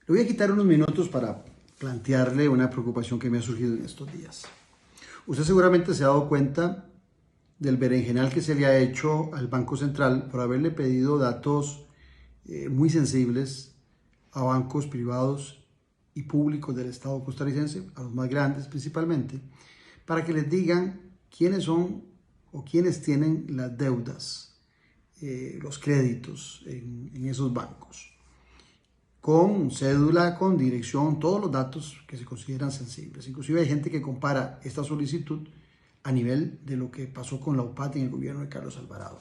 Le voy a quitar unos minutos para plantearle una preocupación que me ha surgido en estos días. Usted seguramente se ha dado cuenta del berenjenal que se le ha hecho al Banco Central por haberle pedido datos muy sensibles a bancos privados y públicos del Estado costarricense, a los más grandes principalmente, para que les digan quiénes son o quiénes tienen las deudas, los créditos en esos bancos, con cédula, con dirección, todos los datos que se consideran sensibles. Inclusive hay gente que compara esta solicitud a nivel de lo que pasó con la UPAT en el gobierno de Carlos Alvarado.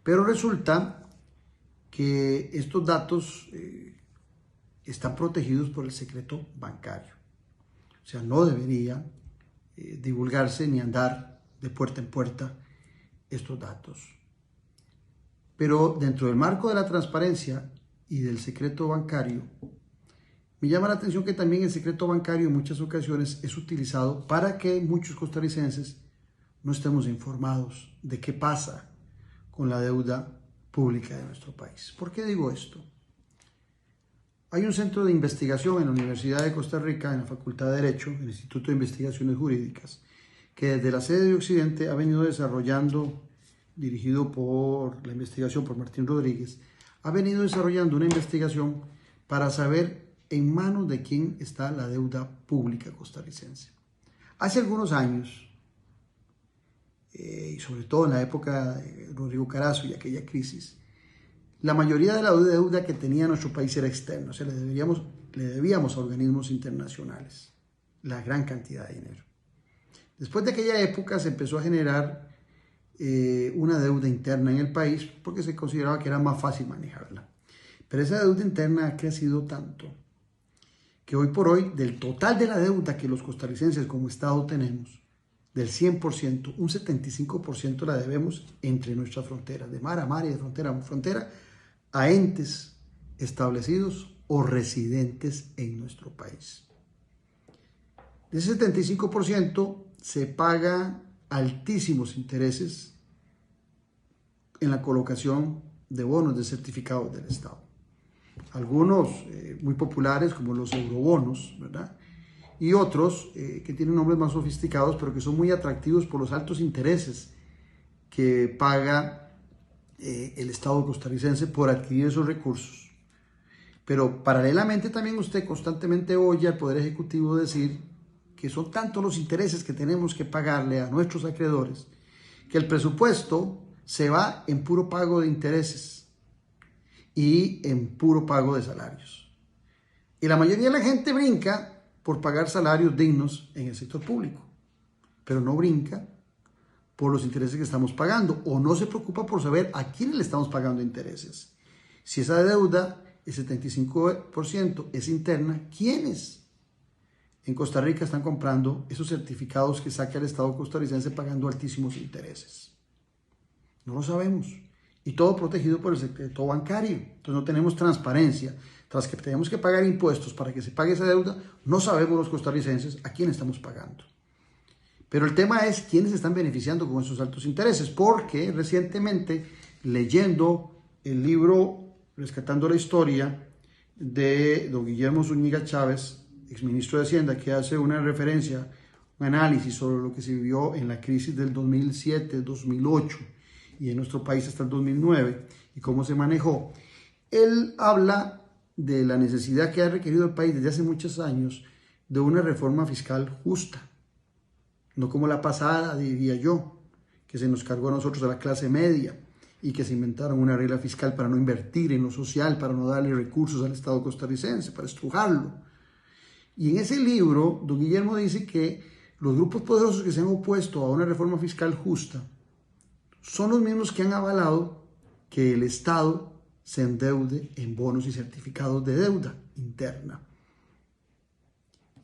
Pero resulta que estos datos están protegidos por el secreto bancario. O sea, no debería divulgarse ni andar de puerta en puerta estos datos. Pero dentro del marco de la transparencia y del secreto bancario, me llama la atención que también el secreto bancario en muchas ocasiones es utilizado para que muchos costarricenses no estemos informados de qué pasa con la deuda pública de nuestro país. ¿Por qué digo esto? Hay un centro de investigación en la Universidad de Costa Rica, en la Facultad de Derecho, el Instituto de Investigaciones Jurídicas, que desde la sede de Occidente ha venido desarrollando, dirigido por la investigación por Martín Rodríguez, ha venido desarrollando una investigación para saber en manos de quién está la deuda pública costarricense. Hace algunos años, y sobre todo en la época de Rodrigo Carazo y aquella crisis, la mayoría de la deuda que tenía nuestro país era externa, o sea, le debíamos a organismos internacionales la gran cantidad de dinero. Después de aquella época se empezó a generar una deuda interna en el país porque se consideraba que era más fácil manejarla. Pero esa deuda interna ha crecido tanto que hoy por hoy, del total de la deuda que los costarricenses como Estado tenemos, del 100%, un 75% la debemos entre nuestras fronteras, de mar a mar y de frontera a frontera, a entes establecidos o residentes en nuestro país. De ese 75% se paga altísimos intereses en la colocación de bonos de certificados del Estado. Algunos muy populares como los eurobonos, ¿verdad? Y otros que tienen nombres más sofisticados pero que son muy atractivos por los altos intereses que paga el Estado costarricense por adquirir esos recursos. Pero paralelamente también usted constantemente oye al Poder Ejecutivo decir que son tantos los intereses que tenemos que pagarle a nuestros acreedores que el presupuesto se va en puro pago de intereses y en puro pago de salarios. Y la mayoría de la gente brinca por pagar salarios dignos en el sector público, pero no brinca por los intereses que estamos pagando o no se preocupa por saber a quién le estamos pagando intereses. Si esa deuda, el 75% es interna, ¿quiénes en Costa Rica están comprando esos certificados que saca el Estado costarricense pagando altísimos intereses? No lo sabemos. Y todo protegido por el secreto bancario. Entonces no tenemos transparencia. Tras que tenemos que pagar impuestos para que se pague esa deuda, no sabemos los costarricenses a quién estamos pagando. Pero el tema es quiénes están beneficiando con esos altos intereses, porque recientemente, leyendo el libro Rescatando la Historia de don Guillermo Zúñiga Chávez, exministro de Hacienda, que hace una referencia, un análisis sobre lo que se vivió en la crisis del 2007-2008 y en nuestro país hasta el 2009 y cómo se manejó, él habla de la necesidad que ha requerido el país desde hace muchos años de una reforma fiscal justa. No como la pasada, diría yo, que se nos cargó a nosotros, a la clase media, y que se inventaron una regla fiscal para no invertir en lo social, para no darle recursos al Estado costarricense, para estrujarlo. Y en ese libro, don Guillermo dice que los grupos poderosos que se han opuesto a una reforma fiscal justa son los mismos que han avalado que el Estado se endeude en bonos y certificados de deuda interna.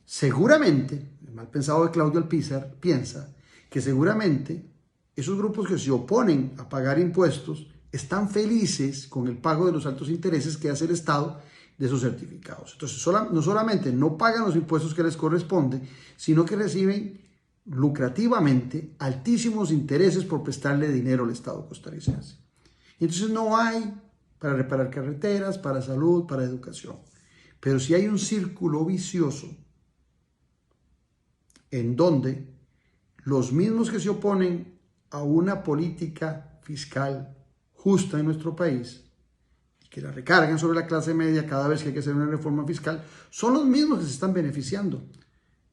Seguramente, el mal pensado de Claudio Alpizar piensa que seguramente esos grupos que se oponen a pagar impuestos están felices con el pago de los altos intereses que hace el Estado de esos certificados. Entonces, no solamente no pagan los impuestos que les corresponde, sino que reciben lucrativamente altísimos intereses por prestarle dinero al Estado costarricense. Entonces no hay para reparar carreteras, para salud, para educación. Pero si hay un círculo vicioso en donde los mismos que se oponen a una política fiscal justa en nuestro país, que la recargan sobre la clase media cada vez que hay que hacer una reforma fiscal, son los mismos que se están beneficiando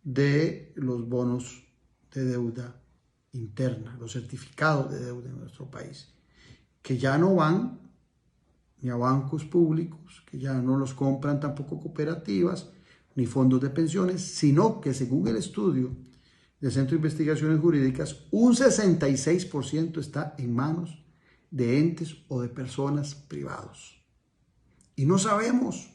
de los bonos de deuda interna, los certificados de deuda en nuestro país, que ya no van ni a bancos públicos, que ya no los compran tampoco cooperativas, ni fondos de pensiones, sino que según el estudio del Centro de Investigaciones Jurídicas, un 66% está en manos de entes o de personas privados. Y no sabemos,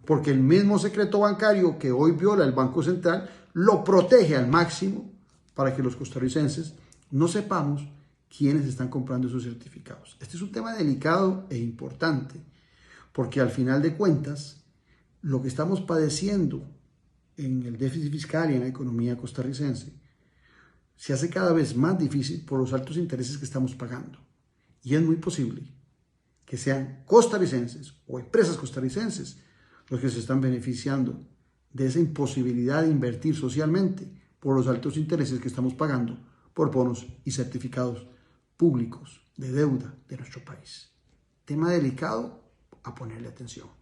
porque el mismo secreto bancario que hoy viola el Banco Central lo protege al máximo para que los costarricenses no sepamos quiénes están comprando esos certificados. Este es un tema delicado e importante, porque al final de cuentas, lo que estamos padeciendo en el déficit fiscal y en la economía costarricense se hace cada vez más difícil por los altos intereses que estamos pagando. Y es muy posible que sean costarricenses o empresas costarricenses los que se están beneficiando de esa imposibilidad de invertir socialmente por los altos intereses que estamos pagando por bonos y certificados públicos de deuda de nuestro país. Tema delicado, a ponerle atención.